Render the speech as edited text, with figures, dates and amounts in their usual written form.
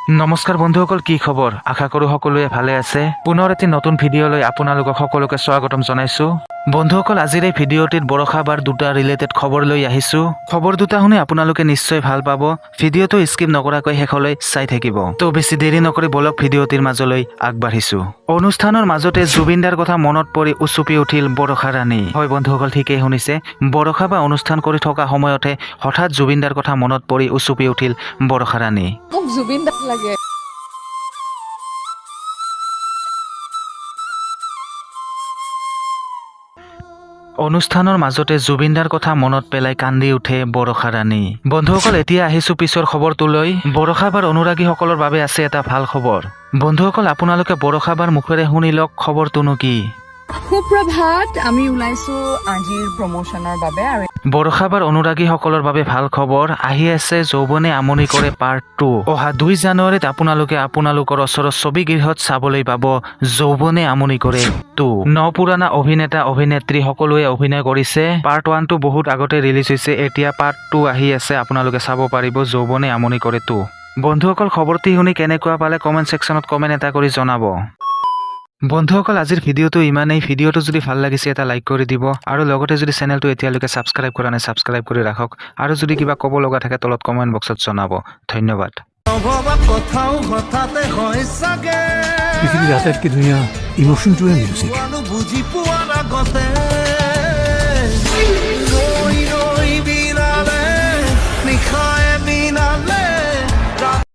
নমস্কাৰ বন্ধুসকল, কি খবৰ? আশা কৰোঁ সকলোৱে ভালে আছে। পুনৰ এটি নতুন ভিডিঅ'লৈ আপোনালোকক সকলোকে স্বাগতম জনাইছোঁ। বন্ধুসকল, আজিৰ এই ভিডিঅ'টিত বৰষা বাৰ দুটা ৰিলেটেড খবৰ লৈ আহিছোঁ। খবৰ দুটা শুনি আপোনালোকে নিশ্চয় ভাল পাব। ভিডিঅ'টো স্কিপ নকৰাকৈ শেষলৈ চাই থাকিব। তো বেছি দেৰি নকৰি বলক ভিডিঅ'টিৰ মাজলৈ আগবাঢ়িছোঁ। অনুষ্ঠানৰ মাজতে জুবিনদাৰ কথা মনত পৰি উচুপি উঠিল বৰষা ৰাণী। হয় বন্ধুসকল, ঠিকেই শুনিছে। বৰষা বা অনুষ্ঠান কৰি থকা সময়তে হঠাৎ জুবিনদাৰ কথা মনত পৰি উচুপি উঠিল বৰষা ৰাণী। মোক জুবিন দাস লাগে। অনুষ্ঠানৰ মাজতে জুবিনদাৰ কথা মনত পেলাই কান্দি উঠে বৰষা ৰাণী। বন্ধুসকল, এতিয়া আহিছোঁ পিছৰ খবৰটোলৈ। বৰষা বাৰ অনুৰাগীসকলৰ বাবে আছে এটা ভাল খবৰ। বন্ধুসকল, আপোনালোকে বৰষা বাৰ মুখেৰে শুনি লওক খবৰটোনো কি। সুপ্ৰভাত, আমি ওলাইছো আজিৰ প্ৰমোচনৰ বাবে আৰু বৰষা বাৰ অনুৰাগীসকলৰ বাবে ভাল খবৰ। আহি আছে যৌৱনে আমনি কৰে পাৰ্ট 2। অহা 2 জানুৱাৰীত আপোনালোকে আপোনালোকৰ ওচৰৰ ছবি গৃহত চাবলৈ পাব যৌৱনে আমনি কৰে 2। পুৰণা অভিনেতা অভিনেত্ৰী সকলোৱে অভিনয় কৰিছে। পাৰ্ট 1 টো বহুত আগতে ৰিলিজ হৈছে, এতিয়া পাৰ্ট 2 আহি আছে। আপোনালোকে চাব পাৰিব যৌৱনে আমনি কৰে 2। বন্ধুসকল, খবৰটি শুনি কেনেকুৱা পালে কমেণ্ট ছেকশ্যনত কমেণ্ট এটা কৰি জনাব। বন্ধুসকল, আজিৰ ভিডিঅ'টো ইমানেই। ভিডিঅ'টো যদি ভাল লাগিছে এটা লাইক কৰি দিব আৰু লগতে যদি চেনেলটো এতিয়ালৈকে ছাবস্ক্ৰাইব কৰা নাই ছাবস্ক্ৰাইব কৰি ৰাখক আৰু যদি কিবা ক'ব লগা থাকে তলত কমেণ্ট বক্সত জনাব। ধন্যবাদ। পৃথিৱীৰ আটাইতকৈ ধুনীয়া ইমোশ্যনটোৱে মিউজিক। বুজি পোৱাৰ আগতে